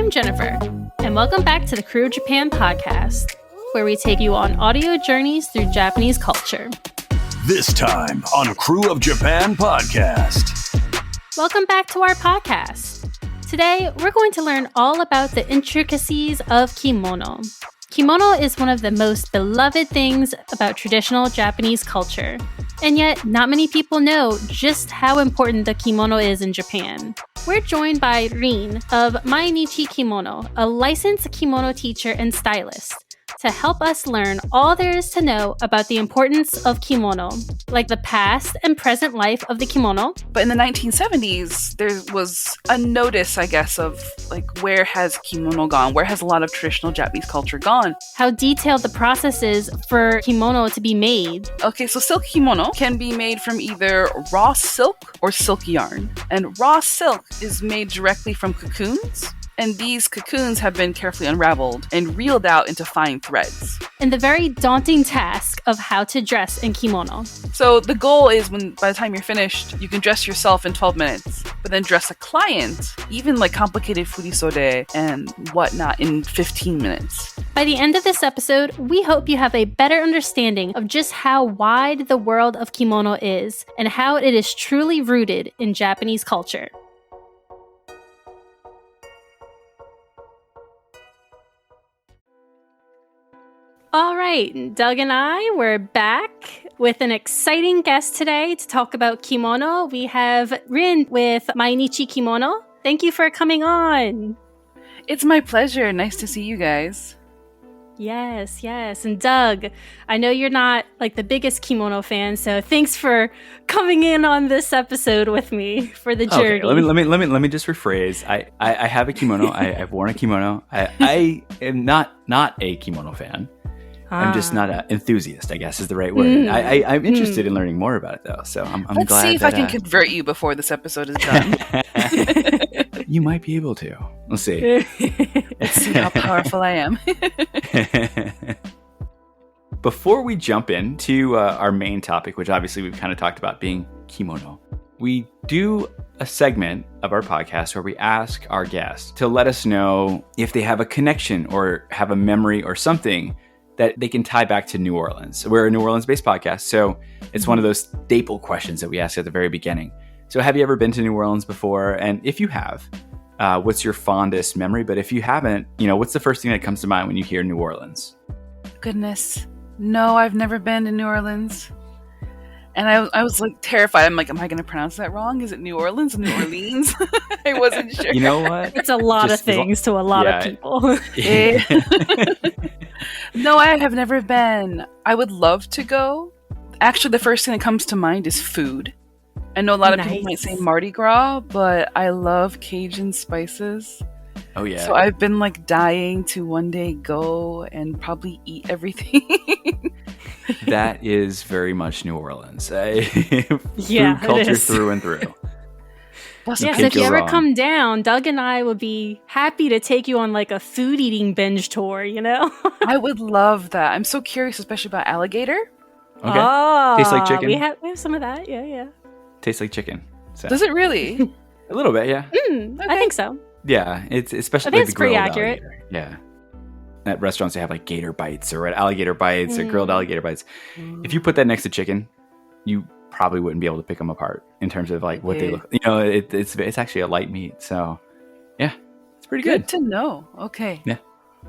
I'm Jennifer, and welcome back to the Krewe of Japan podcast, where we take you on audio journeys through Japanese culture. This time on Krewe of Japan podcast. Welcome back to our podcast. Today, we're going to learn all about the intricacies of kimono. Kimono is one of the most beloved things about traditional Japanese culture, and yet not many people know just how important the kimono is in Japan. We're joined by Rin of Mainichi Kimono, a licensed kimono teacher and stylist, to help us learn all there is to know about the importance of kimono, like the past and present life of the kimono. But in the 1970s, there was a notice, I guess, of like, where has kimono gone? Where has a lot of traditional Japanese culture gone? How detailed the process is for kimono to be made. Okay, so silk kimono can be made from either raw silk or silk yarn. And raw silk is made directly from cocoons. And these cocoons have been carefully unraveled and reeled out into fine threads. And the very daunting task of how to dress in kimono. So the goal is by the time you're finished, you can dress yourself in 12 minutes, but then dress a client, even like complicated furisode and whatnot, in 15 minutes. By the end of this episode, we hope you have a better understanding of just how wide the world of kimono is and how it is truly rooted in Japanese culture. All right, Doug and I, we're back with an exciting guest today to talk about kimono. We have Rin with Mainichi Kimono. Thank you for coming on. It's my pleasure. Nice to see you guys. Yes. And Doug, I know you're not like the biggest kimono fan, so thanks for coming in on this episode with me for the journey. Okay, let me just rephrase. I have a kimono. I've worn a kimono. I am not a kimono fan. I'm just not an enthusiast, I guess is the right word. I'm interested in learning more about it, though. So I'm glad. Let's see if I can convert you before this episode is done. You might be able to. Let's see. Let's see how powerful I am. Before we jump into our main topic, which obviously we've kind of talked about being kimono, we do a segment of our podcast where we ask our guests to let us know if they have a connection or have a memory or something that they can tie back to New Orleans. So we're a New Orleans-based podcast, so it's one of those staple questions that we ask at the very beginning. So have you ever been to New Orleans before? And if you have, what's your fondest memory? But if you haven't, what's the first thing that comes to mind when you hear New Orleans? Goodness. No, I've never been to New Orleans. And I was like terrified. I'm like, am I going to pronounce that wrong? Is it New Orleans? New Orleans? I wasn't sure. You know what? It's a lot of things to a lot of people. No, I have never been. I would love to go. Actually, the first thing that comes to mind is food. I know a lot of people might say Mardi Gras, but I love Cajun spices. Oh, yeah. So I've been like dying to one day go and probably eat everything. That is very much New Orleans. Food Yeah, culture through and through. Yes, if you ever come down, Doug and I would be happy to take you on like a food eating binge tour, I would love that. I'm so curious, especially about alligator. Okay. Oh, Tastes like chicken. We have some of that. Yeah. Tastes like chicken. So. Does it really? A little bit, yeah. Okay. I think so. Yeah, it's especially I think like it's the grilled pretty accurate. alligator. Yeah. At restaurants, they have like gator bites or alligator bites or grilled alligator bites. If you put that next to chicken, you probably wouldn't be able to pick them apart in terms of like what they look. It's actually a light meat, so yeah, it's pretty good. Good to know. Okay. Yeah,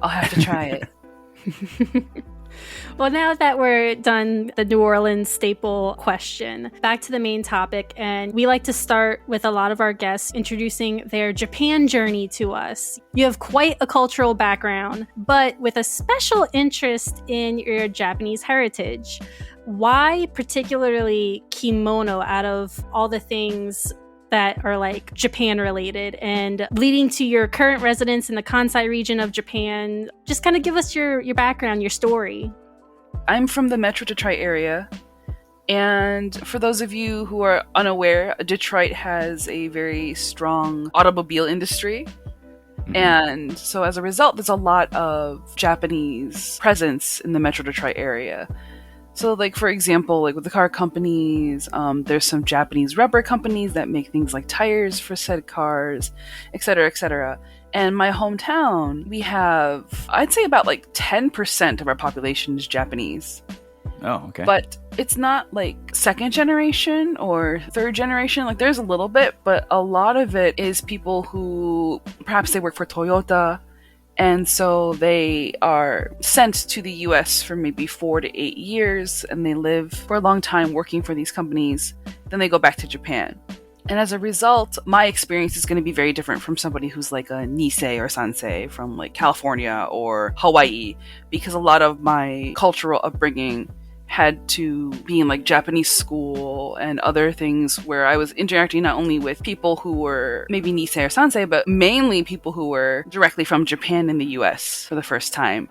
I'll have to try it. Well, now that we're done the New Orleans staple question, back to the main topic. And we like to start with a lot of our guests introducing their Japan journey to us. You have quite a cultural background, but with a special interest in your Japanese heritage. Why particularly kimono out of all the things that are like Japan related and leading to your current residence in the Kansai region of Japan? Just kind of give us your background, your story. I'm from the Metro Detroit area. And for those of you who are unaware, Detroit has a very strong automobile industry. And so as a result, there's a lot of Japanese presence in the Metro Detroit area. So, like, for example, like with the car companies, there's some Japanese rubber companies that make things like tires for said cars, etc., etc. And my hometown, we have, I'd say about like 10% of our population is Japanese. Oh, okay. But it's not like second generation or third generation. Like there's a little bit, but a lot of it is people who perhaps they work for Toyota. And so they are sent to the US for maybe 4 to 8 years, and they live for a long time working for these companies. Then they go back to Japan. And as a result, my experience is going to be very different from somebody who's like a Nisei or Sansei from like California or Hawaii, because a lot of my cultural upbringing had to be in like Japanese school and other things where I was interacting not only with people who were maybe Nisei or Sansei, but mainly people who were directly from Japan in the US for the first time.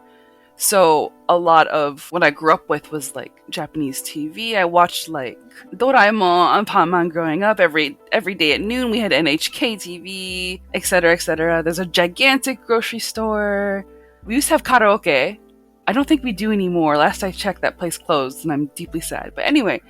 So a lot of what I grew up with was like Japanese TV. I watched like Doraemon and Paimon growing up. Every day at noon we had NHK TV, etc., etc. There's a gigantic grocery store. We used to have karaoke. I don't think we do anymore. Last I checked, that place closed, and I'm deeply sad. But anyway,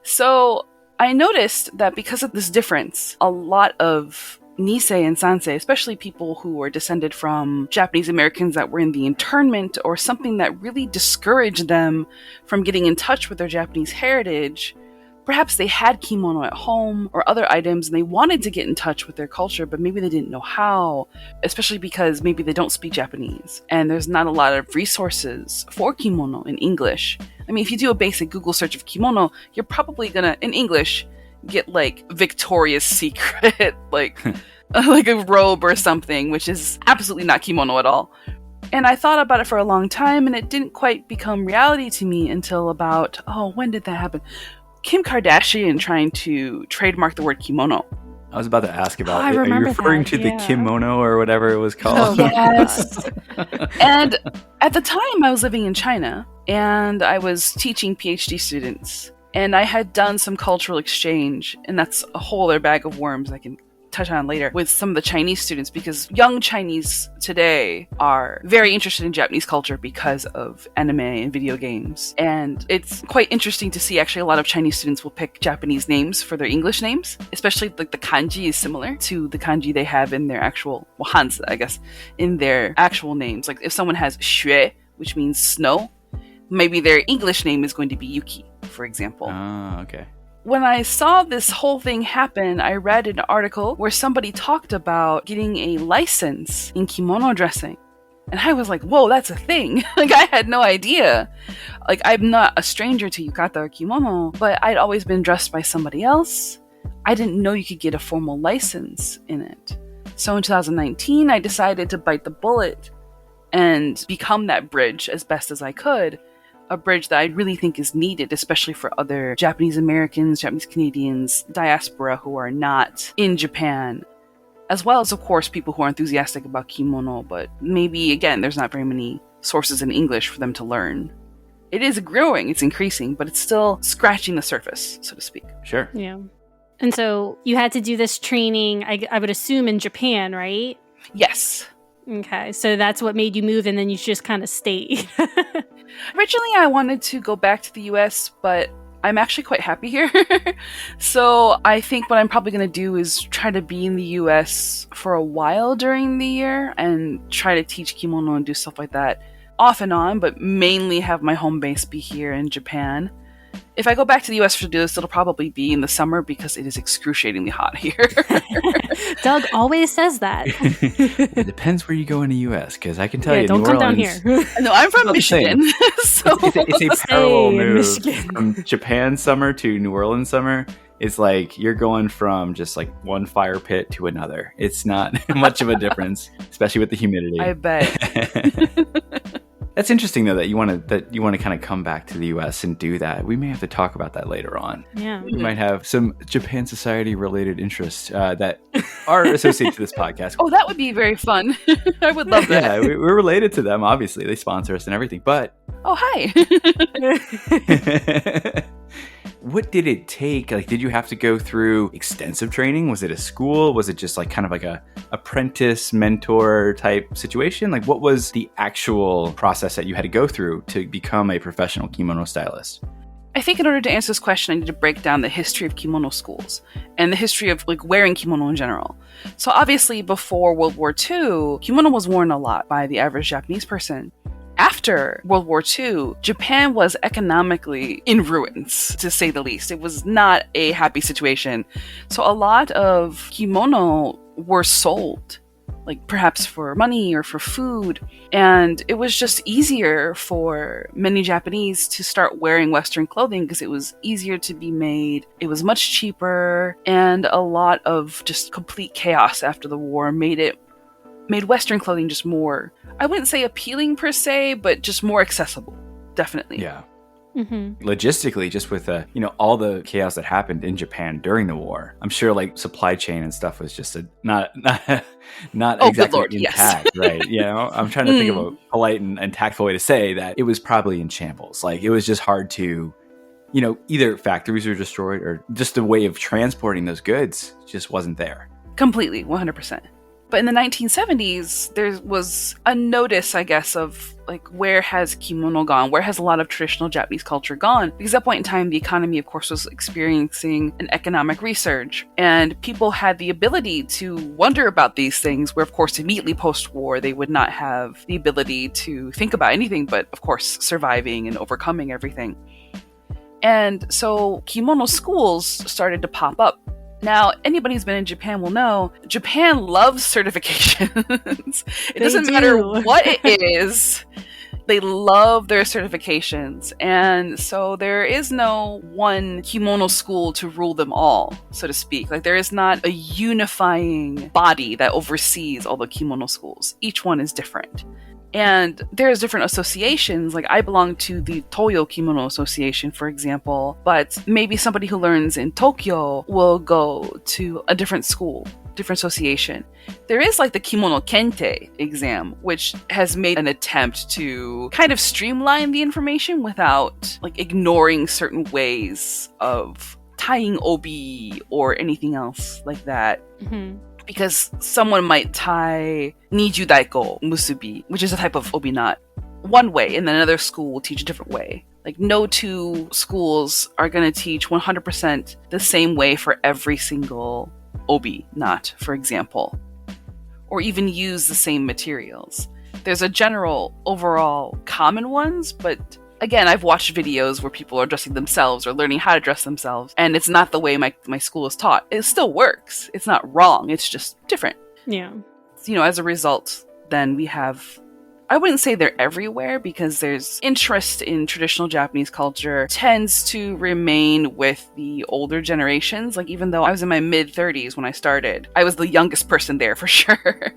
so I noticed that because of this difference, a lot of Nisei and Sansei, especially people who were descended from Japanese Americans that were in the internment or something that really discouraged them from getting in touch with their Japanese heritage, perhaps they had kimono at home or other items and they wanted to get in touch with their culture, but maybe they didn't know how, especially because maybe they don't speak Japanese and there's not a lot of resources for kimono in English. I mean, if you do a basic Google search of kimono, you're probably gonna, in English, get like Victoria's Secret, like like a robe or something, which is absolutely not kimono at all. And I thought about it for a long time and it didn't quite become reality to me until about, when did that happen? Kim Kardashian trying to trademark the word kimono. I was about to ask about I it. Are you remember referring that, to yeah. the kimono or whatever it was called? Yes. And at the time I was living in China and I was teaching PhD students and I had done some cultural exchange, and that's a whole other bag of worms I can touch on later, with some of the Chinese students, because young Chinese today are very interested in Japanese culture because of anime and video games. And it's quite interesting to see actually a lot of Chinese students will pick Japanese names for their English names, especially like the kanji is similar to the kanji they have in their actual, well, Hanzi, I guess, in their actual names. Like if someone has xue, which means snow, maybe their English name is going to be Yuki, for example. Oh, okay. When I saw this whole thing happen, I read an article where somebody talked about getting a license in kimono dressing. And I was like, whoa, that's a thing. Like, I had no idea. Like, I'm not a stranger to yukata or kimono, but I'd always been dressed by somebody else. I didn't know you could get a formal license in it. So in 2019, I decided to bite the bullet and become that bridge as best as I could. A bridge that I really think is needed, especially for other Japanese Americans, Japanese Canadians, diaspora who are not in Japan, as well as, of course, people who are enthusiastic about kimono, but maybe, again, there's not very many sources in English for them to learn. It is growing, it's increasing, but it's still scratching the surface, so to speak. Sure. Yeah. And so you had to do this training, I would assume, in Japan, right? Yes. Okay, so that's what made you move, and then you just kind of stayed. Originally, I wanted to go back to the US, but I'm actually quite happy here. So I think what I'm probably going to do is try to be in the US for a while during the year and try to teach kimono and do stuff like that off and on, but mainly have my home base be here in Japan. If I go back to the US to do this, it'll probably be in the summer because it is excruciatingly hot here. Doug always says that. It depends where you go in the U.S., because I can tell you, don't New come Orleans, down here. No, I'm from Not the same. Michigan. So it's a parallel Stay in move Michigan. from Japan summer to New Orleans summer. It's like you're going from just like one fire pit to another. It's not much of a difference, especially with the humidity. I bet. That's interesting, though, that you want to kind of come back to the U.S. and do that. We may have to talk about that later on. Yeah. We might have some Japan Society related interests that are associated to this podcast. Oh, that would be very fun. I would love that. Yeah, we're related to them. Obviously, they sponsor us and everything. But Oh, hi. what did it take? Like, did you have to go through extensive training? Was it a school? Was it just like kind of like a apprentice mentor type situation? Like, what was the actual process that you had to go through to become a professional kimono stylist? I think in order to answer this question, I need to break down the history of kimono schools and the history of like wearing kimono in general. So obviously before World War II, kimono was worn a lot by the average Japanese person. After World War II, Japan was economically in ruins, to say the least. It was not a happy situation. So a lot of kimono were sold, like perhaps for money or for food. And it was just easier for many Japanese to start wearing Western clothing because it was easier to be made. It was much cheaper, and a lot of just complete chaos after the war made Western clothing just more, I wouldn't say appealing per se, but just more accessible. Definitely. Yeah. Mm-hmm. Logistically, just with all the chaos that happened in Japan during the war, I'm sure like supply chain and stuff was just not Oh, exactly good Lord, intact, yes. right? I'm trying to think of a polite and tactful way to say that it was probably in shambles. Like it was just hard to, either factories were destroyed or just the way of transporting those goods just wasn't there. Completely, 100%. But in the 1970s, there was a notice, I guess, of like, where has kimono gone? Where has a lot of traditional Japanese culture gone? Because at that point in time, the economy, of course, was experiencing an economic resurge. And people had the ability to wonder about these things, where, of course, immediately post-war, they would not have the ability to think about anything but, of course, surviving and overcoming everything. And so kimono schools started to pop up. Now, anybody who's been in Japan will know, Japan loves certifications. It doesn't matter what it is. They love their certifications. And so there is no one kimono school to rule them all, so to speak. Like there is not a unifying body that oversees all the kimono schools. Each one is different. And there's different associations. Like I belong to the Toyo Kimono Association, for example, but maybe somebody who learns in Tokyo will go to a different school, different association. There is like the Kimono Kente exam, which has made an attempt to kind of streamline the information without like ignoring certain ways of tying obi or anything else like that. Mm-hmm. Because someone might tie Niju Daiko Musubi, which is a type of obi knot, one way, and then another school will teach a different way. Like no two schools are going to teach 100% the same way for every single obi knot, for example, or even use the same materials. There's a general overall common ones, but again, I've watched videos where people are dressing themselves or learning how to dress themselves, and it's not the way my school is taught. It still works. It's not wrong. It's just different. Yeah. As a result, then we have, I wouldn't say they're everywhere because there's interest in traditional Japanese culture tends to remain with the older generations. Like even though I was in my mid-30s when I started, I was the youngest person there for sure.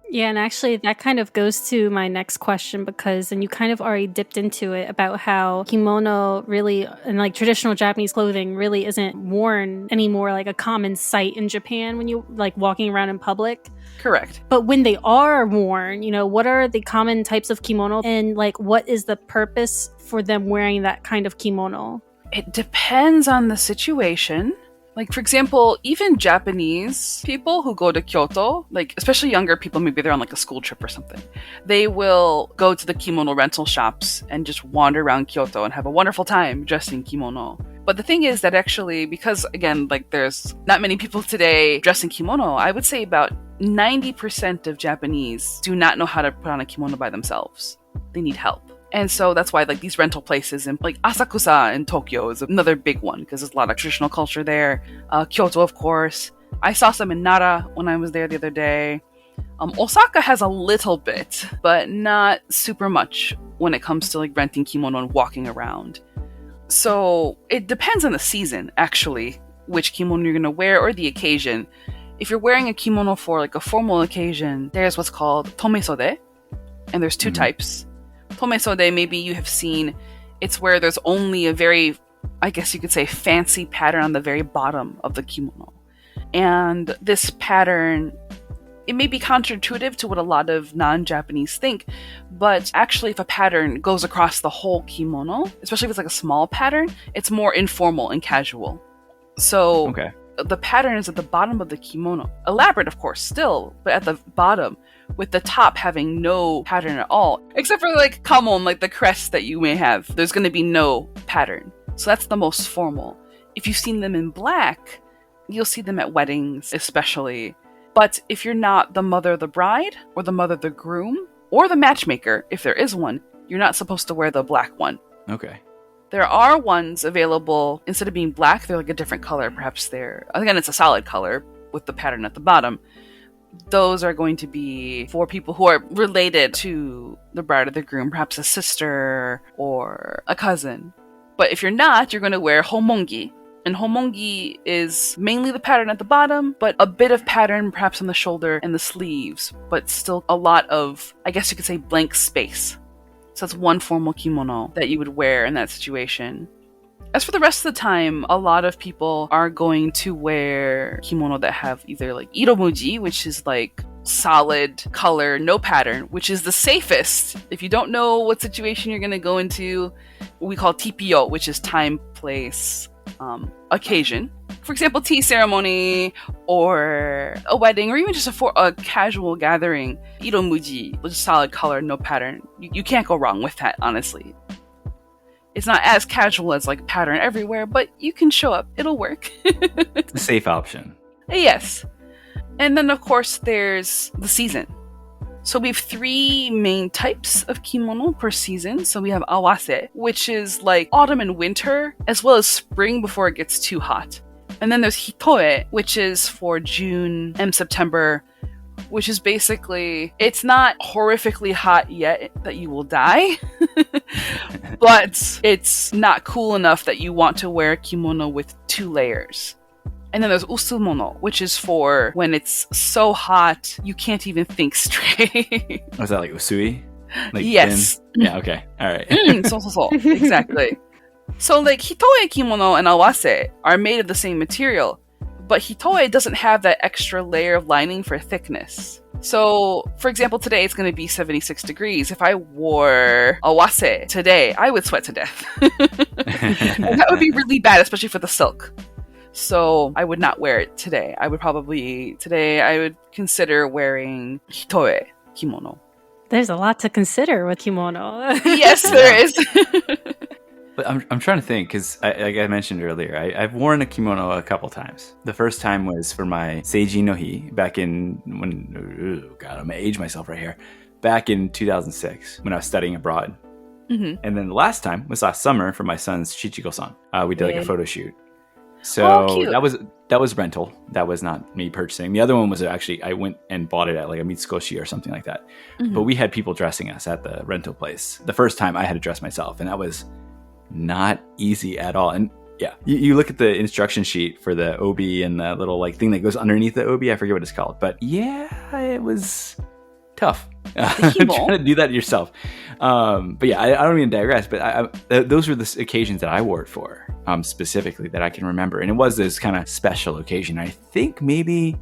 Yeah, and actually that kind of goes to my next question and you kind of already dipped into it about how kimono really, and like traditional Japanese clothing really isn't worn anymore like a common sight in Japan when you like walking around in public. Correct. But when they are worn, what are the common types of kimono and like what is the purpose for them wearing that kind of kimono? It depends on the situation. Like, for example, even Japanese people who go to Kyoto, like, especially younger people, maybe they're on, like, a school trip or something, they will go to the kimono rental shops and just wander around Kyoto and have a wonderful time dressed in kimono. But the thing is that actually, because, again, like, there's not many people today dressed in kimono, I would say about 90% of Japanese do not know how to put on a kimono by themselves. They need help. And so that's why like these rental places in like Asakusa in Tokyo is another big one because there's a lot of traditional culture there. Kyoto, of course. I saw some in Nara when I was there the other day. Osaka has a little bit, but not super much when it comes to like renting kimono and walking around. So it depends on the season, actually, which kimono you're going to wear or the occasion. If you're wearing a kimono for like a formal occasion, there's what's called tomesode, and there's two types. Tomesode, maybe you have seen, it's where there's only a very, I guess you could say, fancy pattern on the very bottom of the kimono. And this pattern, it may be counterintuitive to what a lot of non-Japanese think, but actually if a pattern goes across the whole kimono, especially if it's like a small pattern, it's more informal and casual. So the pattern is at the bottom of the kimono. Elaborate, of course, still, but at the bottom, with the top having no pattern at all. Except for like kamon, like the crest that you may have. There's going to be no pattern. So that's the most formal. If you've seen them in black, you'll see them at weddings, especially. But if you're not the mother of the bride, or the mother of the groom, or the matchmaker, if there is one, you're not supposed to wear the black one. Okay. There are ones available, instead of being black, they're like a different color. Perhaps again, it's a solid color with the pattern at the bottom. Those are going to be for people who are related to the bride or the groom, perhaps a sister or a cousin. But if you're not, you're going to wear homongi. And homongi is mainly the pattern at the bottom, but a bit of pattern perhaps on the shoulder and the sleeves, but still a lot of, I guess you could say, blank space. So that's one formal kimono that you would wear in that situation. As for the rest of the time, a lot of people are going to wear kimono that have either like iromuji, which is like solid color, no pattern, which is the safest. If you don't know what situation you're going to go into, what we call TPO, which is time, place, occasion. For example, tea ceremony or a wedding or even just a casual gathering. Iromuji, which is solid color, no pattern. You can't go wrong with that, honestly. It's not as casual as like pattern everywhere, but you can show up. It'll work. It's a safe option. Yes. And then, of course, there's the season. So we have 3 main types of kimono per season. So we have awase, which is like autumn and winter, as well as spring before it gets too hot. And then there's hitoe, which is for June and September, which is basically, it's not horrifically hot yet that you will die, but it's not cool enough that you want to wear a kimono with 2 layers. And then there's usumono, which is for when it's so hot you can't even think straight. Was that like usui? Like yes. Thin? Yeah, okay. All right. So. Exactly. So like hitoe kimono and awase are made of the same material, but hitoe doesn't have that extra layer of lining for thickness. So, for example, today it's going to be 76 degrees. If I wore awase today, I would sweat to death. And that would be really bad, especially for the silk. So I would not wear it today. I would consider wearing hitoe kimono. There's a lot to consider with kimono. Yes, there is. But I'm trying to think, because like I mentioned earlier, I've worn a kimono a couple times. The first time was for my Seiji no Hi back in, I'm going to age myself right here, back in 2006 when I was studying abroad. Mm-hmm. And then the last time was last summer for my son's Shichigo-san. We did like a photo shoot. So that was rental. That was not me purchasing. The other one was actually, I went and bought it at like a Mitsukoshi or something like that. Mm-hmm. But we had people dressing us at the rental place. The first time I had to dress myself, and that was not easy at all. And yeah, you look at the instruction sheet for the obi and the little like thing that goes underneath the obi. I forget what it's called, but yeah, it was tough. Trying to do that yourself. But yeah, I don't even digress. But those were the occasions that I wore it for, specifically that I can remember, and it was this kind of special occasion. I think maybe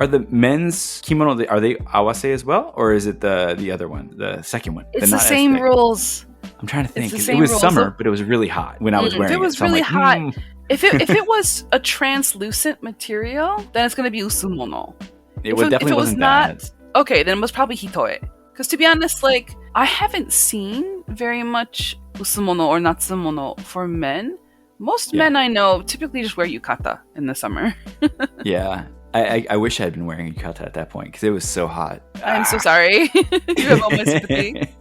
are the men's kimono, are they awase as well, or is it the other one, the second one? It's the same rules. I'm trying to think. It was summer, but it was really hot when I was wearing it. If it was really hot, if it was a translucent material, then it's going to be usumono. It definitely wasn't that. Okay, then it was probably hitoe. Because to be honest, like, I haven't seen very much usumono or natsumono for men. Most men I know typically just wear yukata in the summer. Yeah. I wish I had been wearing yukata at that point because it was so hot. I'm so sorry. You have almost sympathy.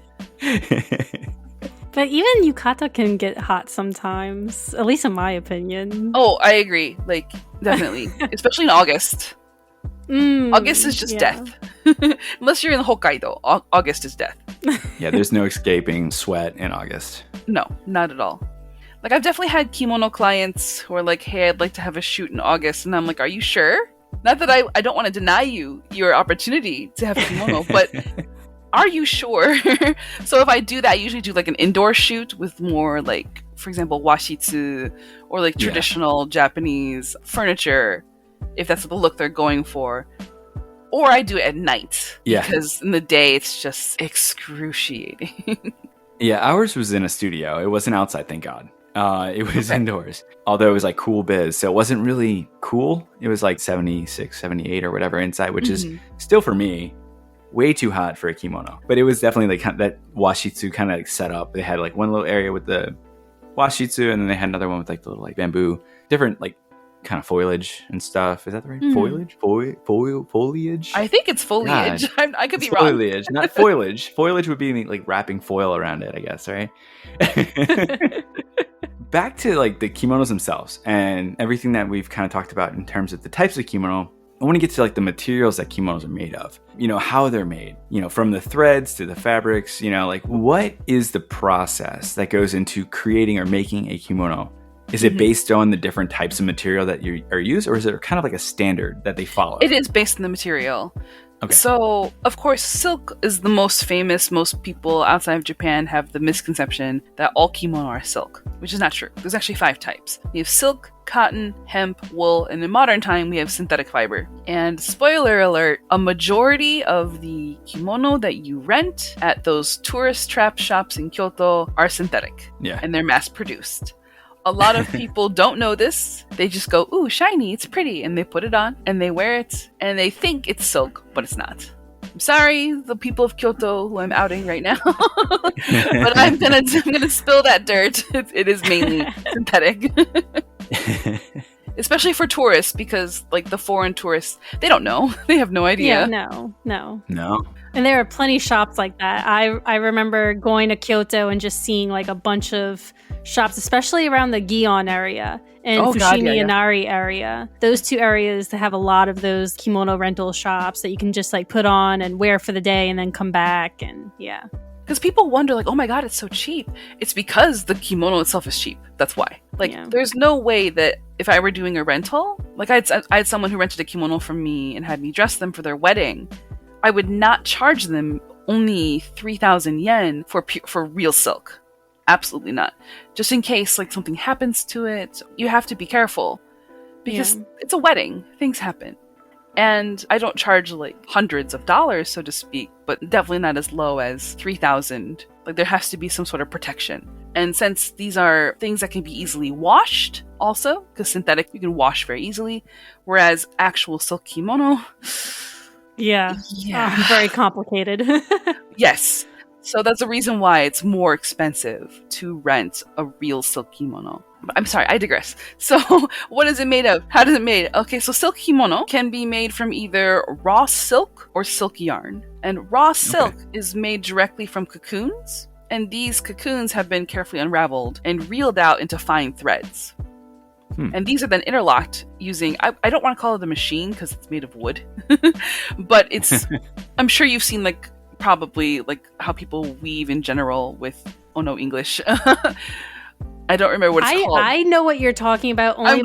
But even yukata can get hot sometimes, at least in my opinion. Oh, I agree. Like, definitely. Especially in August. August is just death. Unless you're in Hokkaido, August is death. Yeah, there's no escaping sweat in August. No, not at all. Like, I've definitely had kimono clients who are like, hey, I'd like to have a shoot in August. And I'm like, are you sure? Not that I don't want to deny you your opportunity to have a kimono, but are you sure? So if I do that, I usually do like an indoor shoot with more like, for example, washitsu or like traditional Japanese furniture, if that's the look they're going for. Or I do it at night. Yeah. Because in the day, it's just excruciating. Yeah, ours was in a studio. It wasn't outside, thank God. It was indoors, although it was like cool biz. So it wasn't really cool. It was like 76, 78 or whatever inside, which is still for me way too hot for a kimono. But it was definitely like that washitsu kind of like set up. They had like one little area with the washitsu, and then they had another one with like the little like bamboo, different like kind of foliage and stuff. Is that the right foliage? Foliage? I think it's foliage. I could be wrong. Foliage, not foliage. Foliage would be like wrapping foil around it, I guess, right? Back to like the kimonos themselves and everything that we've kind of talked about in terms of the types of kimono. I want to get to like the materials that kimonos are made of, how they're made, from the threads to the fabrics, like what is the process that goes into creating or making a kimono? Is it based on the different types of material that you are used, or is it kind of like a standard that they follow? It is based on the material. Okay. So, of course, silk is the most famous. Most people outside of Japan have the misconception that all kimono are silk, which is not true. There's actually 5 types. We have silk, cotton, hemp, wool, and in modern time, we have synthetic fiber. And spoiler alert, a majority of the kimono that you rent at those tourist trap shops in Kyoto are synthetic. Yeah. And they're mass-produced. A lot of people don't know this. They just go, ooh, shiny, it's pretty. And they put it on and they wear it and they think it's silk, but it's not. I'm sorry, the people of Kyoto who I'm outing right now, but I'm gonna spill that dirt. It is mainly synthetic. Especially for tourists, because like the foreign tourists, they don't know. They have no idea. Yeah, no. And there are plenty of shops like that. I remember going to Kyoto and just seeing like a bunch of shops, especially around the Gion area and Inari area. Those 2 areas that have a lot of those kimono rental shops that you can just like put on and wear for the day and then come back. And yeah. Because people wonder like, oh my god, it's so cheap. It's because the kimono itself is cheap. That's why. There's no way that if I were doing a rental, like I had someone who rented a kimono from me and had me dress them for their wedding, I would not charge them only 3,000 yen for real silk. Absolutely not. Just in case like something happens to it, you have to be careful because it's a wedding. Things happen. And I don't charge like hundreds of dollars, so to speak, but definitely not as low as 3,000. Like there has to be some sort of protection. And since these are things that can be easily washed also, because synthetic you can wash very easily, whereas actual silk kimono... Yeah. Very complicated. Yes. So that's the reason why it's more expensive to rent a real silk kimono. I'm sorry, I digress. So what is it made of? How does it made? Okay, so silk kimono can be made from either raw silk or silk yarn. And raw silk is made directly from cocoons. And these cocoons have been carefully unraveled and reeled out into fine threads. And these are then interlocked using, I don't want to call it a machine because it's made of wood, but it's, I'm sure you've seen like probably like how people weave in general with, English. I don't remember what it's called. I know what you're talking about only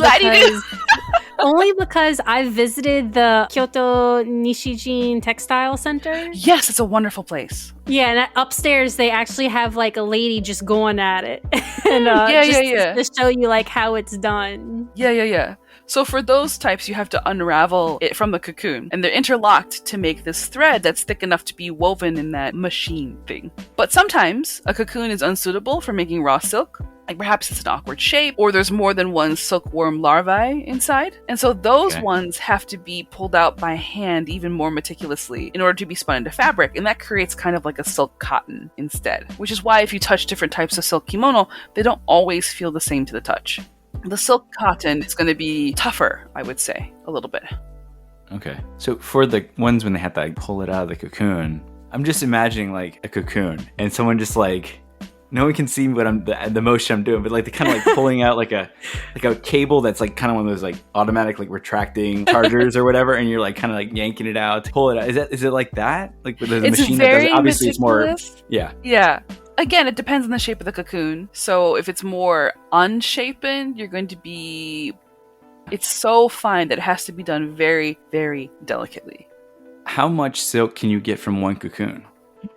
because I visited the Kyoto Nishijin Textile Center. Yes, it's a wonderful place. Yeah, and upstairs they actually have like a lady just going at it. And to show you like how it's done. Yeah. So for those types, you have to unravel it from the cocoon. And they're interlocked to make this thread that's thick enough to be woven in that machine thing. But sometimes a cocoon is unsuitable for making raw silk. Like perhaps it's an awkward shape, or there's more than one silkworm larvae inside. And so those ones have to be pulled out by hand even more meticulously in order to be spun into fabric. And that creates kind of like a silk cotton instead. Which is why if you touch different types of silk kimono, they don't always feel the same to the touch. The silk cotton is going to be tougher, I would say, a little bit. Okay. So for the ones when they have to like pull it out of the cocoon, I'm just imagining like a cocoon and someone just like, no one can see what the motion I'm doing, but like they're kind of like pulling out like a cable that's like kind of one of those like automatic like retracting chargers or whatever, and you're like kind of like yanking it out to pull it out. Is it like that? Like there's a machine that does it? Obviously it's more. Yeah. Again, it depends on the shape of the cocoon. So if it's more unshapen, you're going to be... It's so fine that it has to be done very, very delicately. How much silk can you get from one cocoon?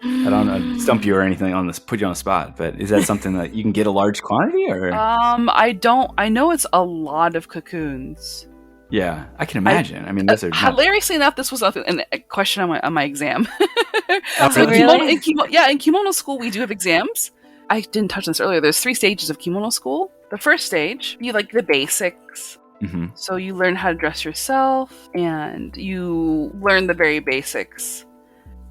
I don't know, stump you or anything on this, put you on the spot, but is that something that you can get a large quantity or? I know it's a lot of cocoons. Yeah, I can imagine. I mean, those are hilariously enough, this was a question on my exam. So really? In kimono school, we do have exams. I didn't touch on this earlier. There's 3 stages of kimono school. The first stage, you like the basics. Mm-hmm. So you learn how to dress yourself, and you learn the very basics.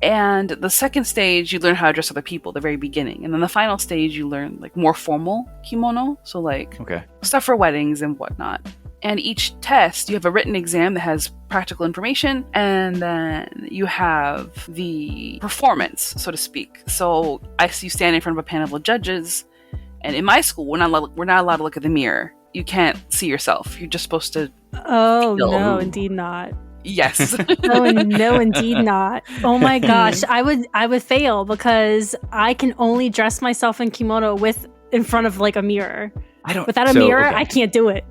And the second stage, you learn how to dress other people, the very beginning. And then the final stage, you learn like more formal kimono. So like stuff for weddings and whatnot. And each test, you have a written exam that has practical information, and then you have the performance, so to speak. So I see you stand in front of a panel of judges, and in my school, we're not allowed to look at the mirror. You can't see yourself. You're just supposed to. Oh no, indeed not. Yes. Oh no, indeed not. Oh my gosh, I would fail because I can only dress myself in kimono in front of like a mirror. Without a mirror, I can't do it.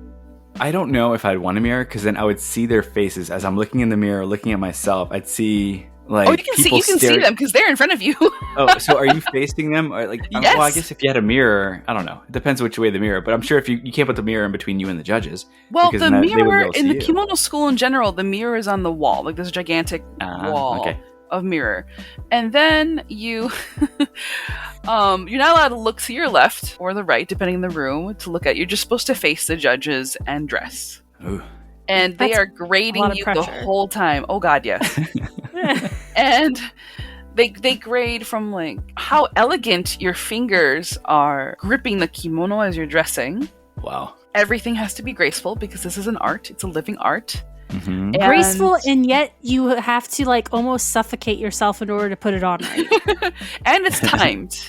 I don't know if I'd want a mirror because then I would see their faces as I'm looking in the mirror, looking at myself. I'd see like you can see them because they're in front of you. Oh, so are you facing them or like? Yes. Well, I guess if you had a mirror, I don't know. It depends which way the mirror. But I'm sure if you can't put the mirror in between you and the judges. Well, the mirror in the kimono school in general, the mirror is on the wall. Like there's a gigantic wall of mirror, and then you. You're not allowed to look to your left or the right, depending on the room, to look at. You're just supposed to face the judges and dress. Ooh. And they are grading you the whole time. Oh God, yes. And they grade from like how elegant your fingers are gripping the kimono as you're dressing. Wow. Everything has to be graceful because this is an art. It's a living art. Mm-hmm. Graceful, and yet you have to like almost suffocate yourself in order to put it on right. And it's timed.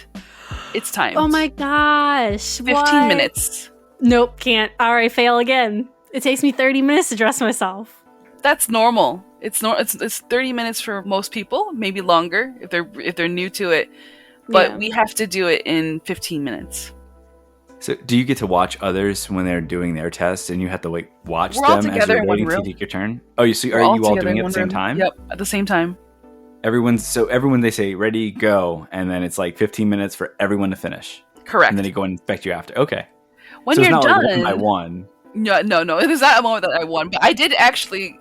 It's timed. Oh my gosh. 15 minutes. Nope, can't. All right, fail again. It takes me 30 minutes to dress myself. That's normal. It's 30 minutes for most people, maybe longer if they're new to it. But we have to do it in 15 minutes. So do you get to watch others when they're doing their tests and you have to like watch We're all them as together you're in one waiting to room. take your turn? Oh, are you all doing it at the same time? Yep, at the same time. Everyone they say ready, go, and then it's like 15 minutes for everyone to finish. Correct. And then they go and inspect you after. Okay. When so you're it's not done, like I won. No. It is not a moment that I won, but I did actually.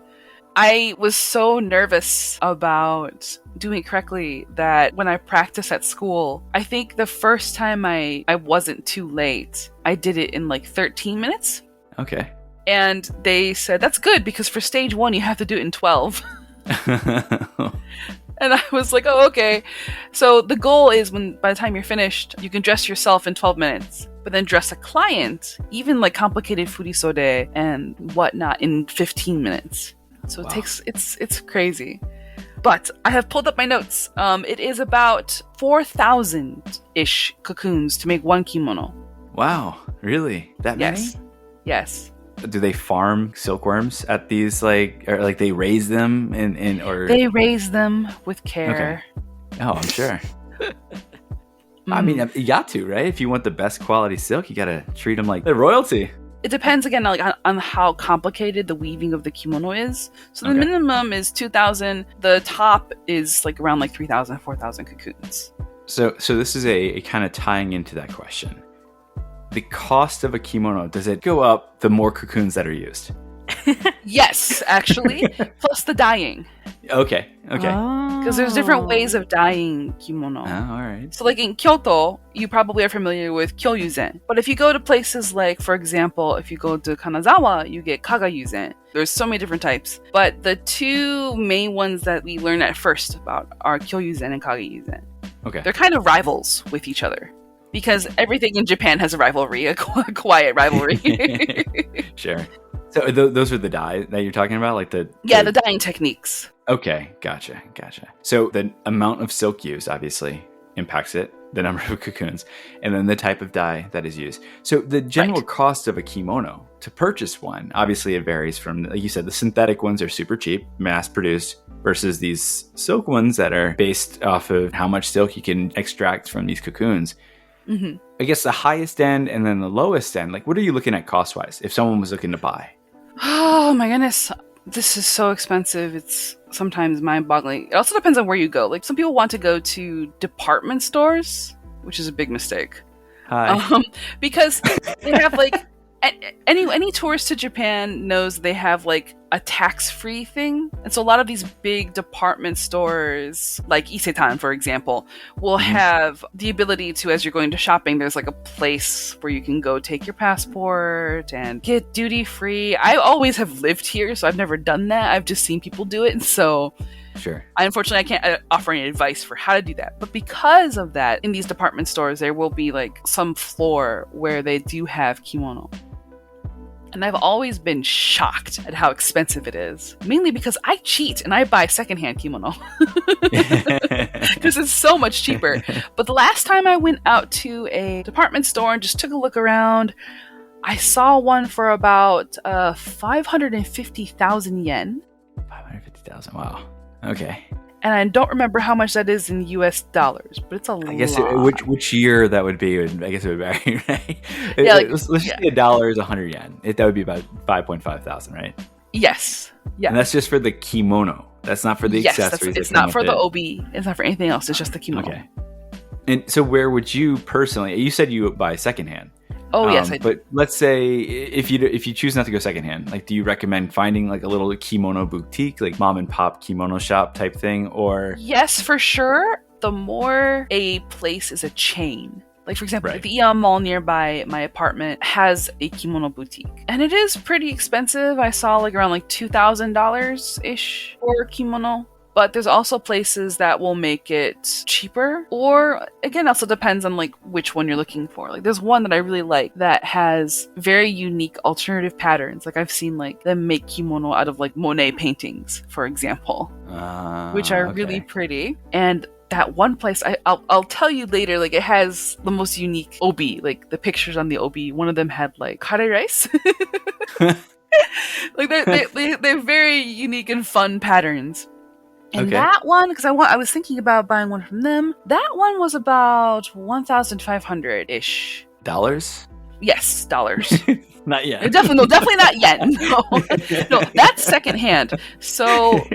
I was so nervous about doing it correctly that when I practiced at school, I think the first time I wasn't too late, I did it in like 13 minutes. Okay. And they said, that's good because for stage 1, you have to do it in 12. And I was like, oh, okay. So the goal is by the time you're finished, you can dress yourself in 12 minutes, but then dress a client, even like complicated furisode and whatnot, in 15 minutes. So it takes, it's crazy. But I have pulled up my notes. It is about 4,000-ish cocoons to make one kimono. Wow. Really? That many? Yes. Do they farm silkworms at these or they raise them or they raise them with care. Okay. Oh, I'm sure. I mean, you got to, right? If you want the best quality silk, you got to treat them like they're royalty. It depends again on how complicated the weaving of the kimono is. So the minimum is 2,000. The top is like around like 3,000, 4,000 cocoons. So this is a kind of tying into that question. The cost of a kimono, does it go up the more cocoons that are used? Yes, actually. Plus the dyeing. Okay. Because there's different ways of dyeing kimono. Oh, all right. So like in Kyoto, you probably are familiar with kyoyuzen. But if you go to places like, for example, if you go to Kanazawa, you get kagayuzen. There's so many different types. But the two main ones that we learn at first about are kyoyuzen and kagayuzen. Okay. They're kind of rivals with each other. Because everything in Japan has a rivalry, a quiet rivalry. Sure. So those are the dye that you're talking about? Like the dyeing techniques. Okay, gotcha. So the amount of silk used obviously impacts it, the number of cocoons, and then the type of dye that is used. So the general cost of a kimono, to purchase one, obviously it varies from, like you said, the synthetic ones are super cheap, mass-produced, versus these silk ones that are based off of how much silk you can extract from these cocoons. Mm-hmm. I guess the highest end and then the lowest end, like what are you looking at cost-wise if someone was looking to buy? Oh my goodness. This is so expensive. It's sometimes mind-boggling. It also depends on where you go. Like some people want to go to department stores, which is a big mistake. Because they have like any tourist to Japan knows they have like a tax-free thing. And so a lot of these big department stores, like Isetan, for example, will have the ability to, as you're going to shopping, there's like a place where you can go take your passport and get duty-free. I always have lived here, so I've never done that. I've just seen people do it. And so Sure. unfortunately, I can't offer any advice for how to do that. But because of that, in these department stores, there will be like some floor where they do have kimono. And I've always been shocked at how expensive it is. Mainly because I cheat and I buy secondhand kimono. Because it's so much cheaper. But the last time I went out to a department store and just took a look around, I saw one for about 550,000 yen. 550,000. Wow. Okay. And I don't remember how much that is in US dollars, but it's a lot. I guess which year that would be, I guess it would vary, right? Yeah, like, let's just say $1 is 100 yen. That would be about 5.5 thousand, right? Yes. Yeah. And that's just for the kimono. That's not for the accessories. It's not for the obi. It's not for anything else. It's just the kimono. Okay. And so where would you personally, you said you buy secondhand. Oh, yes, I do. But let's say if you choose not to go secondhand, like, do you recommend finding like a little kimono boutique, like mom and pop kimono shop type thing, or? Yes, for sure. The more a place is a chain. Like, for example, Right. the Eon Mall nearby my apartment has a kimono boutique. And it is pretty expensive. I saw like around like $2,000-ish for kimono. But there's also places that will make it cheaper. Or, again, also depends on like which one you're looking for. Like, there's one that I really like that has very unique alternative patterns. Like, I've seen like them make kimono out of like Monet paintings, for example, which are really pretty. And that one place, I'll tell you later, like, it has the most unique obi, like the pictures on the obi. One of them had like curry rice. Like, they're very unique and fun patterns. And that one, because I was thinking about buying one from them. That one was about 1,500-ish. Dollars? Yes, dollars. Not yet. Definitely not yet. No, that's secondhand. So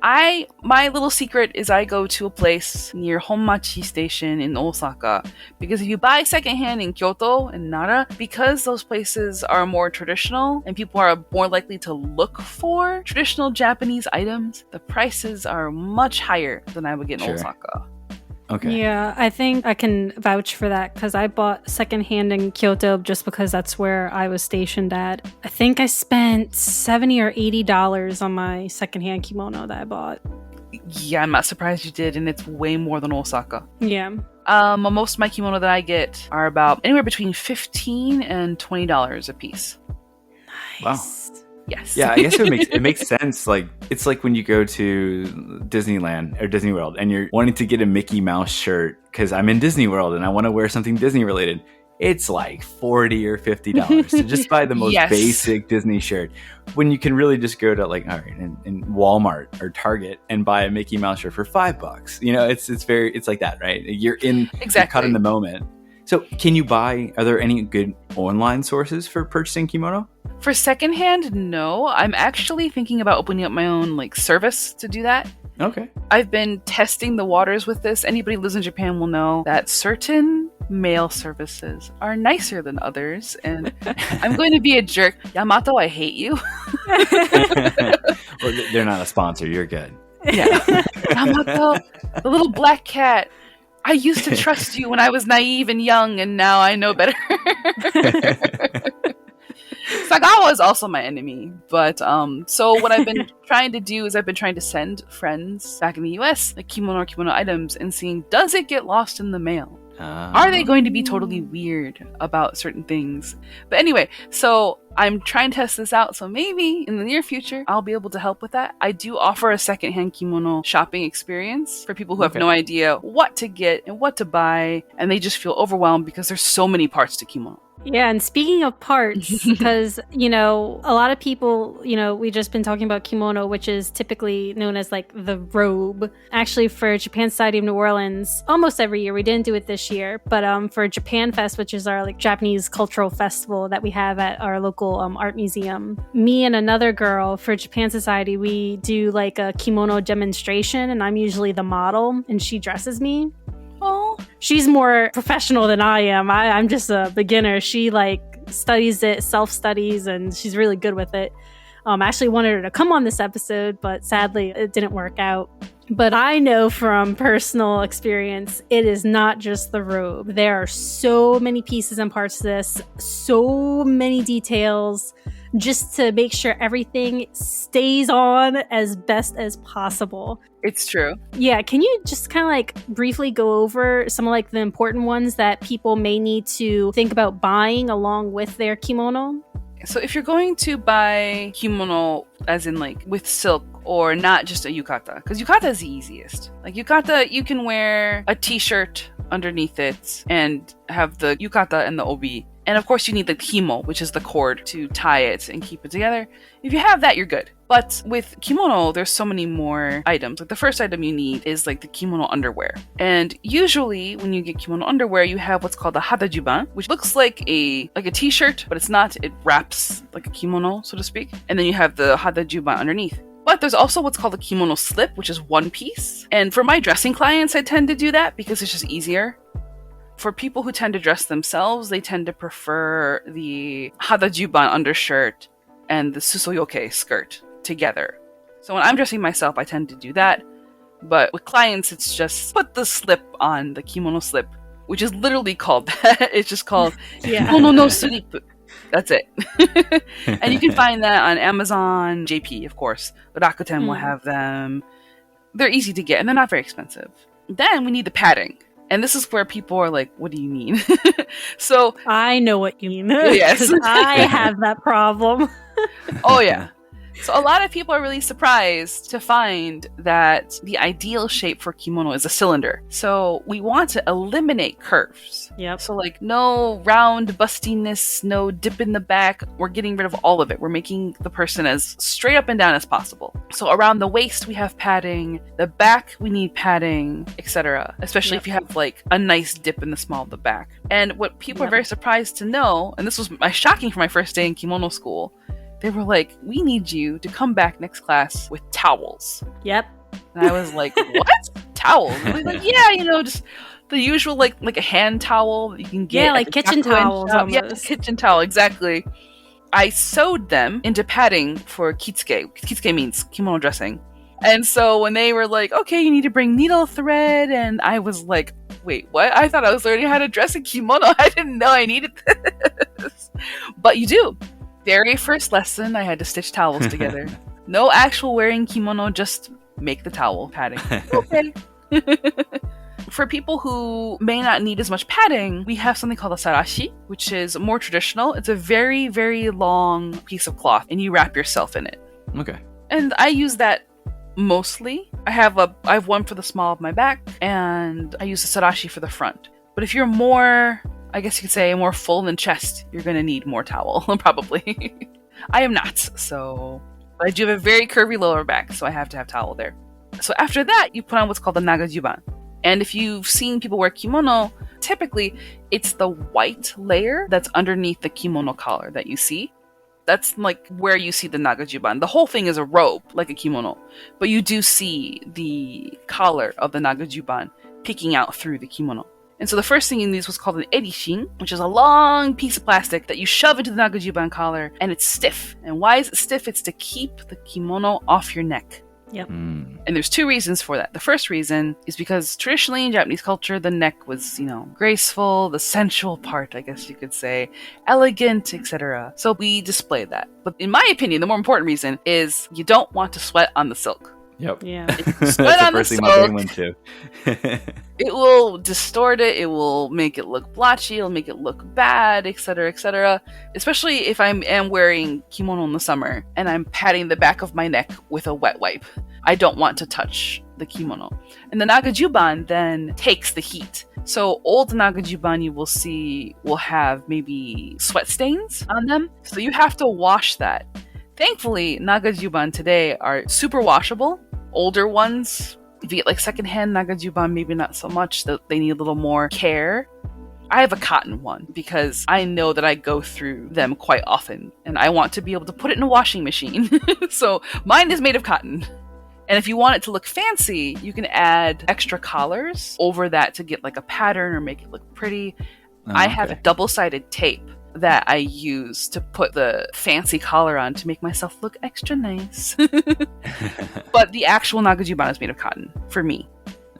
my little secret is I go to a place near Honmachi Station in Osaka, because if you buy secondhand in Kyoto and Nara, because those places are more traditional and people are more likely to look for traditional Japanese items, the prices are much higher than I would get in Osaka. Okay. Yeah, I think I can vouch for that because I bought secondhand in Kyoto just because that's where I was stationed at. I think I spent $70 or $80 on my secondhand kimono that I bought. Yeah, I'm not surprised you did, and it's way more than Osaka. Yeah. Most of my kimono that I get are about anywhere between $15 and $20 a piece. Nice. Wow. Yes. Yeah, I guess it makes sense. Like, it's like when you go to Disneyland or Disney World and you're wanting to get a Mickey Mouse shirt because I'm in Disney World and I want to wear something Disney related. It's like $40 or $50 to just buy the most basic Disney shirt, when you can really just go to like, all right, in Walmart or Target and buy a Mickey Mouse shirt for $5. You know, it's like that, right? You're caught in the moment. So are there any good online sources for purchasing kimono? For secondhand, no. I'm actually thinking about opening up my own like service to do that. Okay. I've been testing the waters with this. Anybody who lives in Japan will know that certain mail services are nicer than others. And I'm going to be a jerk. Yamato, I hate you. Well, they're not a sponsor. You're good. Yeah. Yamato, the little black cat. I used to trust you when I was naive and young, and now I know better. Sagawa is also my enemy, but so what I've been trying to do is I've been trying to send friends back in the US like kimono or kimono items and seeing, does it get lost in the mail? Are they going to be totally weird about certain things? But anyway, so I'm trying to test this out, so maybe in the near future I'll be able to help with that. I do offer a secondhand kimono shopping experience for people who have no idea what to get and what to buy, and they just feel overwhelmed because there's so many parts to kimono. Yeah, and speaking of parts, because, a lot of people, we just been talking about kimono, which is typically known as like the robe. Actually, for Japan Society of New Orleans, almost every year, we didn't do it this year, but for Japan Fest, which is our like Japanese cultural festival that we have at our local art museum, me and another girl for Japan Society, we do like a kimono demonstration, and I'm usually the model, and she dresses me. Oh, she's more professional than I am. I'm just a beginner. She like studies it, self-studies, and she's really good with it. I actually wanted her to come on this episode, but sadly it didn't work out. But I know from personal experience, it is not just the robe. There are so many pieces and parts to this, so many details, just to make sure everything stays on as best as possible. It's true. Yeah, can you just kind of like briefly go over some of like the important ones that people may need to think about buying along with their kimono? So if you're going to buy kimono, as in like with silk, or not just a yukata, because yukata is the easiest. Like yukata, you can wear a t-shirt underneath it and have the yukata and the obi. And of course you need the himo, which is the cord to tie it and keep it together. If you have that, you're good. But with kimono, there's so many more items. Like the first item you need is like the kimono underwear. And usually when you get kimono underwear, you have what's called the hadajuban, which looks like a t-shirt, but it's not. It wraps like a kimono, so to speak. And then you have the hadajuban underneath. But there's also what's called a kimono slip, which is one piece. And for my dressing clients, I tend to do that because it's just easier. For people who tend to dress themselves, they tend to prefer the hadajuban undershirt and the susoyoke skirt together. So when I'm dressing myself, I tend to do that. But with clients, it's just put the slip on, the kimono slip, which is literally called that. It's just called kimono no slip. That's it. And you can find that on Amazon, JP, of course. Rakuten will have them. They're easy to get, and they're not very expensive. Then we need the padding. And this is where people are like, what do you mean? So I know what you mean. Yes. I have that problem. Oh, yeah. So a lot of people are really surprised to find that the ideal shape for kimono is a cylinder. So we want to eliminate curves. Yep. So like no round bustiness, no dip in the back. We're getting rid of all of it. We're making the person as straight up and down as possible. So around the waist we have padding, the back we need padding, etc. Especially if you have like a nice dip in the small of the back. And what people are very surprised to know, and this was shocking for my first day in kimono school, they were like, we need you to come back next class with towels. Yep. And I was like, what? Towels? And they're like, yeah, just the usual, like a hand towel that you can get. Yeah, like kitchen towels almost. Yeah, kitchen towel, exactly. I sewed them into padding for kitsuke. Kitsuke means kimono dressing. And so when they were like, okay, you need to bring needle thread, and I was like, wait, what? I thought I was learning how to dress a kimono. I didn't know I needed this. But you do. Very first lesson, I had to stitch towels together. No actual wearing kimono, just make the towel padding. Okay. For people who may not need as much padding, we have something called a sarashi, which is more traditional. It's a very, very long piece of cloth, and you wrap yourself in it. Okay. And I use that mostly. I have one for the small of my back, and I use the sarashi for the front. But if you're more, I guess you could say, more full than chest, you're going to need more towel, probably. I am not, so... But I do have a very curvy lower back, so I have to have towel there. So after that, you put on what's called the nagajuban. And if you've seen people wear kimono, typically it's the white layer that's underneath the kimono collar that you see. That's like where you see the nagajuban. The whole thing is a robe, like a kimono. But you do see the collar of the nagajuban peeking out through the kimono. And so the first thing you need is what's called an erishin, which is a long piece of plastic that you shove into the nagajuban collar, and it's stiff. And why is it stiff? It's to keep the kimono off your neck. Yep. And there's two reasons for that. The first reason is because traditionally in Japanese culture, the neck was, graceful, the sensual part, I guess you could say, elegant, etc. So we display that. But in my opinion, the more important reason is you don't want to sweat on the silk. Yep. Yeah. That's the first thing my brain went to. It will distort it. It will make it look blotchy. It'll make it look bad, etc., etc. Especially if I am wearing kimono in the summer and I'm patting the back of my neck with a wet wipe. I don't want to touch the kimono. And the nagajuban then takes the heat. So old nagajuban you will see will have maybe sweat stains on them. So you have to wash that. Thankfully, nagajuban today are super washable. Older ones, if you get like secondhand nagajuban, maybe not so much. They need a little more care. I have a cotton one because I know that I go through them quite often and I want to be able to put it in a washing machine. So mine is made of cotton. And if you want it to look fancy, you can add extra collars over that to get like a pattern or make it look pretty. I have a double-sided tape that I use to put the fancy collar on to make myself look extra nice. But the actual nagajuban is made of cotton, for me.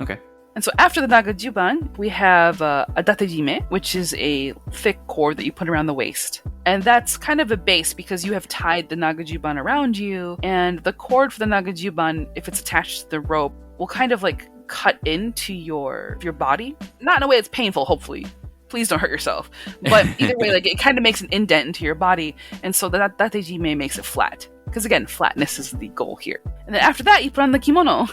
Okay. And so after the nagajuban, we have a datejime, which is a thick cord that you put around the waist. And that's kind of a base because you have tied the nagajuban around you, and the cord for the nagajuban, if it's attached to the rope, will kind of like cut into your body. Not in a way that's painful, hopefully. Please don't hurt yourself. But either way, like it kind of makes an indent into your body, and so that datejime makes it flat. Because again, flatness is the goal here. And then after that, you put on the kimono.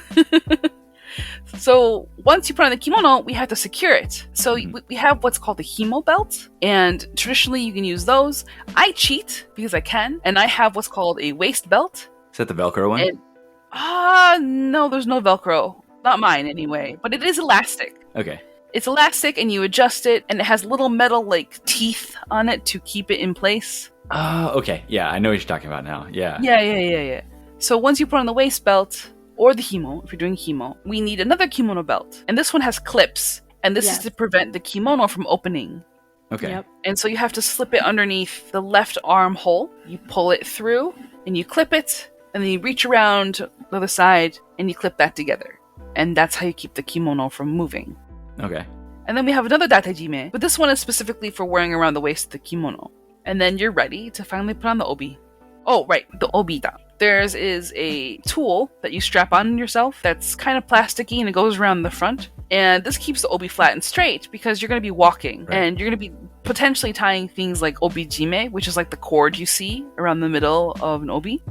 So once you put on the kimono, we have to secure it. So we have what's called the himo belt, and traditionally you can use those. I cheat because I can, and I have what's called a waist belt. Is that the Velcro one? No, there's no Velcro. Not mine anyway, but it is elastic. Okay. It's elastic, and you adjust it, and it has little metal like teeth on it to keep it in place. Oh, okay. Yeah, I know what you're talking about now. Yeah. Yeah. So once you put on the waist belt, or the himo, if you're doing himo, we need another kimono belt. And this one has clips, and this is to prevent the kimono from opening. Okay. Yep. And so you have to slip it underneath the left arm hole. You pull it through, and you clip it, and then you reach around the other side, and you clip that together. And that's how you keep the kimono from moving. Okay. And then we have another datejime, but this one is specifically for wearing around the waist of the kimono. And then you're ready to finally put on the obi. Oh, right, the obita. Theirs is a tool that you strap on yourself that's kind of plasticky, and it goes around the front. And this keeps the obi flat and straight because you're going to be walking, and you're going to be potentially tying things like obijime, which is like the cord you see around the middle of an obi.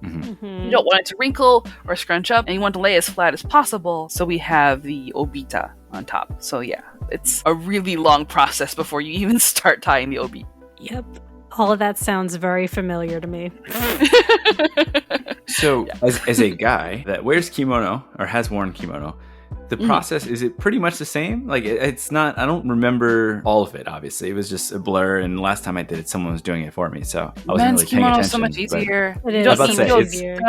You don't want it to wrinkle or scrunch up, and you want to lay as flat as possible, so we have the obita on top. So yeah, it's a really long process before you even start tying the obi. Yep. All of that sounds very familiar to me. So, as a guy that wears kimono or has worn kimono, the process, is it pretty much the same? Like, it's not, I don't remember all of it, obviously. It was just a blur, and last time I did it, someone was doing it for me, so I wasn't Men's really paying kimono attention. is so much easier. It is. I was about to say, so it's- easier.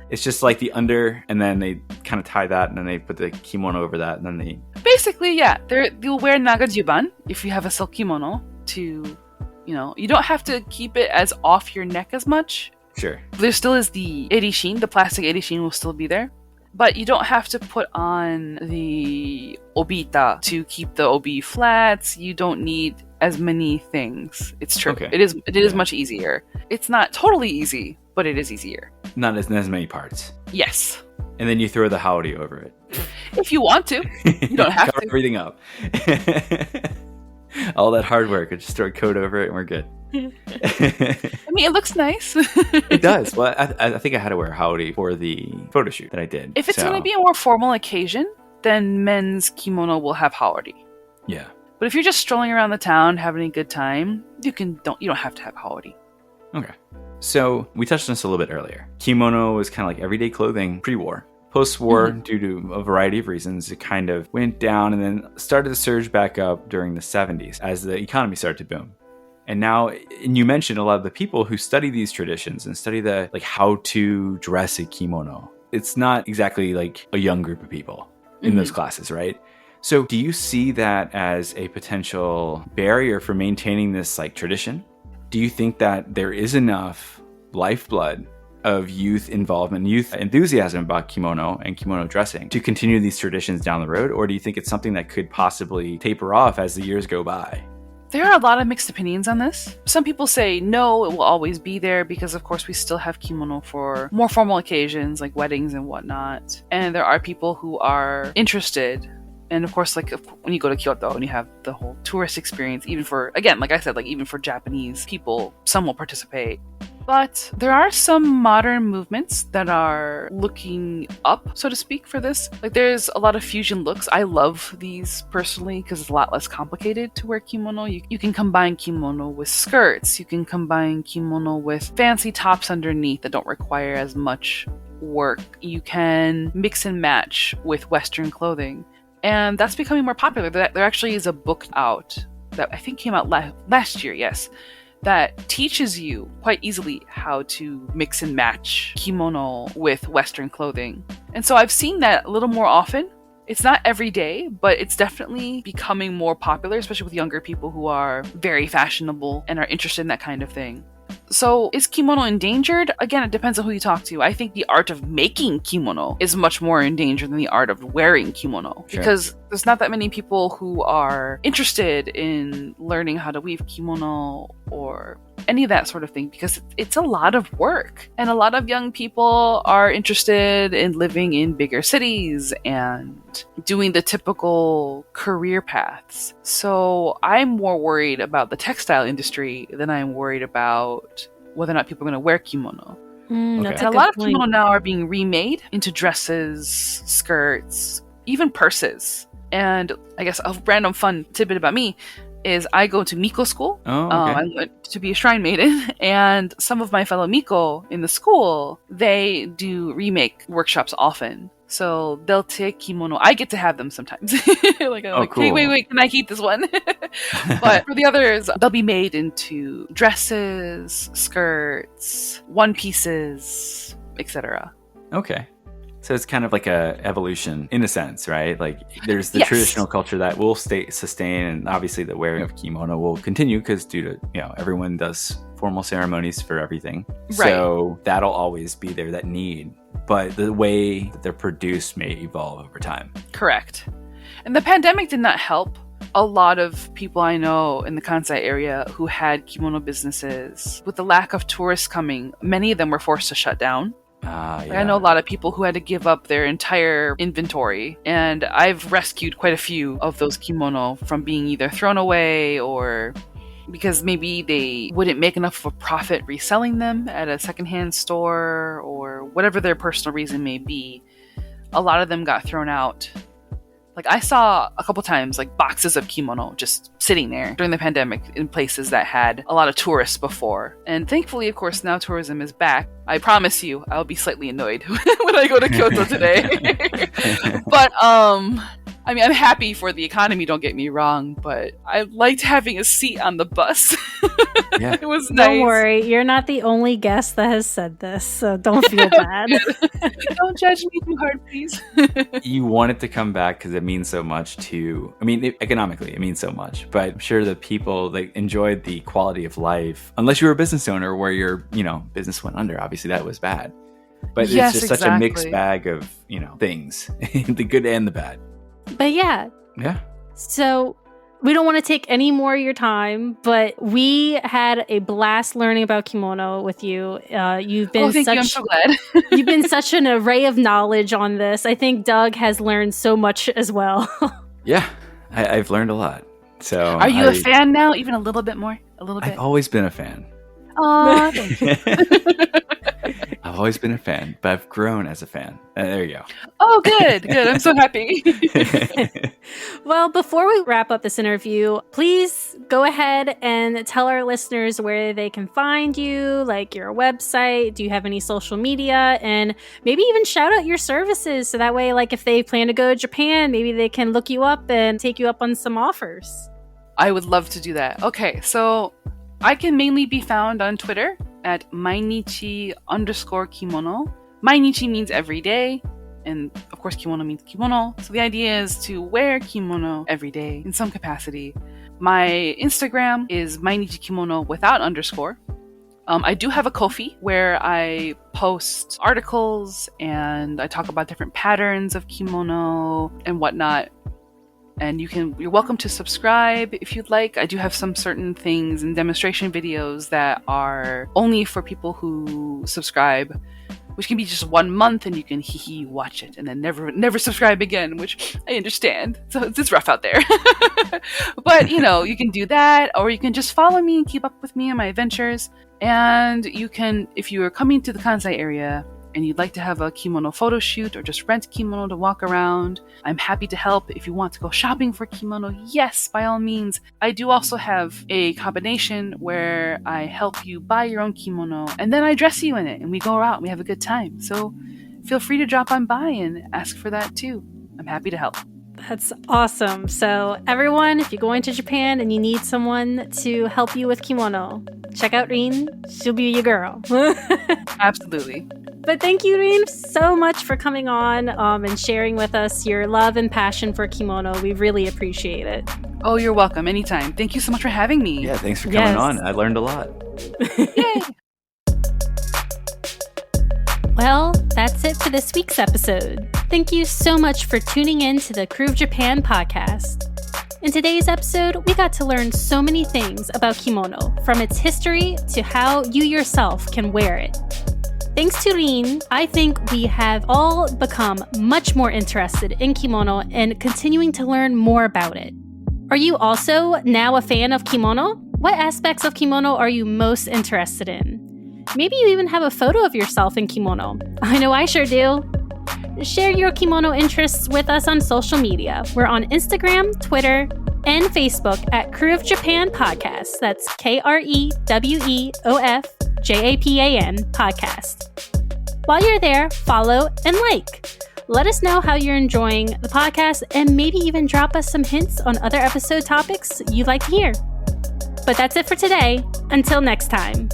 It's just like the under, and then they kind of tie that, and then they put the kimono over that, and then they... Basically, yeah. You'll wear nagajuban if you have a silk kimono to, you don't have to keep it as off your neck as much. Sure. There still is the erishin, the plastic erishin will still be there. But you don't have to put on the obita to keep the obi flat. You don't need as many things. It's true. Okay. It is much easier. It's not totally easy, but it is easier. Not as many parts. Yes. And then you throw the howdy over it. If you want to. You don't have Cover to. everything up. All that hard work, I just throw a coat over it, and we're good. I mean, it looks nice. It does. Well, I think I had to wear a howdy for the photo shoot that I did. If it's going to be a more formal occasion, then men's kimono will have howdy. Yeah. But if you're just strolling around the town having a good time, you don't have to have howdy. Okay. So we touched on this a little bit earlier. Kimono was kind of like everyday clothing pre-war. Post-war, due to a variety of reasons, it kind of went down and then started to surge back up during the 70s as the economy started to boom. And now, and you mentioned a lot of the people who study these traditions and study the how to dress a kimono. It's not exactly like a young group of people in those classes, right? So do you see that as a potential barrier for maintaining this tradition? Do you think that there is enough lifeblood of youth involvement, youth enthusiasm about kimono and kimono dressing to continue these traditions down the road? Or do you think it's something that could possibly taper off as the years go by? There are a lot of mixed opinions on this. Some people say no, it will always be there because, of course, we still have kimono for more formal occasions like weddings and whatnot. And there are people who are interested. And of course, when you go to Kyoto and you have the whole tourist experience, even for, again, like I said, even for Japanese people, some will participate. But there are some modern movements that are looking up, so to speak, for this. There's a lot of fusion looks. I love these personally because it's a lot less complicated to wear kimono. You can combine kimono with skirts. You can combine kimono with fancy tops underneath that don't require as much work. You can mix and match with Western clothing. And that's becoming more popular. There actually is a book out that I think came out last year, yes, that teaches you quite easily how to mix and match kimono with Western clothing. And so I've seen that a little more often It's not every day, but it's definitely becoming more popular, especially with younger people who are very fashionable and are interested in that kind of thing. So is kimono endangered? Again, it depends on who you talk to. I think the art of making kimono is much more in danger than the art of wearing kimono. Sure. Because there's not that many people who are interested in learning how to weave kimono or any of that sort of thing, because it's a lot of work. And a lot of young people are interested in living in bigger cities and doing the typical career paths. So I'm more worried about the textile industry than I'm worried about whether or not people are going to wear kimono. That's And a good lot of point. kimono now are being remade into dresses, skirts, even purses. And I guess a random fun tidbit about me is I go to Miko school. Oh, okay. I went to be a shrine maiden, and some of my fellow Miko in the school, they do remake workshops often. So they'll take kimono. I get to have them sometimes. Like, I'm like, cool. hey, wait, can I keep this one? But for the others, they'll be made into dresses, skirts, one pieces, etc. Okay. So it's kind of like a evolution in a sense, right? Like there's the Yes. traditional culture that will sustain, and obviously the wearing of kimono will continue because due to, everyone does formal ceremonies for everything. Right. So that'll always be there, that need. But the way that they're produced may evolve over time. Correct. And the pandemic did not help. A lot of people I know in the Kansai area who had kimono businesses, with the lack of tourists coming, many of them were forced to shut down. I know a lot of people who had to give up their entire inventory, and I've rescued quite a few of those kimono from being either thrown away or because maybe they wouldn't make enough of a profit reselling them at a secondhand store or whatever their personal reason may be. A lot of them got thrown out. Like I saw a couple times like boxes of kimono just sitting there during the pandemic in places that had a lot of tourists before. And thankfully, of course, now tourism is back. I promise you, I'll be slightly annoyed when I go to Kyoto today. But I mean, I'm happy for the economy, don't get me wrong, but I liked having a seat on the bus. Yeah. It was nice. Don't worry, you're not the only guest that has said this, so don't feel bad. Don't judge me too hard, please. You want it to come back because it means so much to, economically, it means so much. But I'm sure the people enjoyed the quality of life, unless you were a business owner where your, business went under. Obviously, that was bad. But Yes, it's just such a mixed exactly. bag of, things, the good and the bad. But yeah, Yeah. so we don't want to take any more of your time, but we had a blast learning about kimono with you. You've been Thank you. I'm so glad. you've been such an array of knowledge on this. I think Doug has learned so much as well. Yeah. I've learned a lot. So Are you a fan now? Even a little bit more? A little bit? I've always been a fan. Aw, thank you. I've always been a fan, but I've grown as a fan. There you go. Oh, good. Good. I'm so happy. Well, before we wrap up this interview, please go ahead and tell our listeners where they can find you, like your website. Do you have any social media? And maybe even shout out your services so that way, like if they plan to go to Japan, maybe they can look you up and take you up on some offers. I would love to do that. Okay, so I can mainly be found on Twitter at Mainichi_kimono. Mainichi means every day, and of course kimono means kimono. So the idea is to wear kimono every day in some capacity. My Instagram is Mainichi Kimono without underscore. I do have a Ko-fi where I post articles and I talk about different patterns of kimono and whatnot. And you're welcome to subscribe if you'd like. I do have some certain things and demonstration videos that are only for people who subscribe, which can be just 1 month and you can watch it and then never subscribe again, which I understand. So it's rough out there. But you can do that, or you can just follow me and keep up with me on my adventures. And you can, if you are coming to the Kansai area and you'd like to have a kimono photo shoot or just rent kimono to walk around, I'm happy to help. If you want to go shopping for kimono, yes, by all means. I do also have a combination where I help you buy your own kimono and then I dress you in it and we go out and we have a good time. So feel free to drop on by and ask for that too. I'm happy to help. That's awesome. So everyone, if you're going to Japan and you need someone to help you with kimono, check out Rin. She'll be your girl. Absolutely. But thank you, Rin, so much for coming on and sharing with us your love and passion for kimono. We really appreciate it. Oh, you're welcome. Anytime. Thank you so much for having me. Yeah, thanks for coming on. I learned a lot. Yay! Well, that's it for this week's episode. Thank you so much for tuning in to the Krewe of Japan podcast. In today's episode, we got to learn so many things about kimono, from its history to how you yourself can wear it. Thanks to Rin, I think we have all become much more interested in kimono and continuing to learn more about it. Are you also now a fan of kimono? What aspects of kimono are you most interested in? Maybe you even have a photo of yourself in kimono. I know I sure do. Share your kimono interests with us on social media. We're on Instagram, Twitter, and Facebook at Krewe of Japan Podcast. That's KREWEOF JAPAN Podcast. While you're there, follow and like. Let us know how you're enjoying the podcast and maybe even drop us some hints on other episode topics you'd like to hear. But that's it for today. Until next time.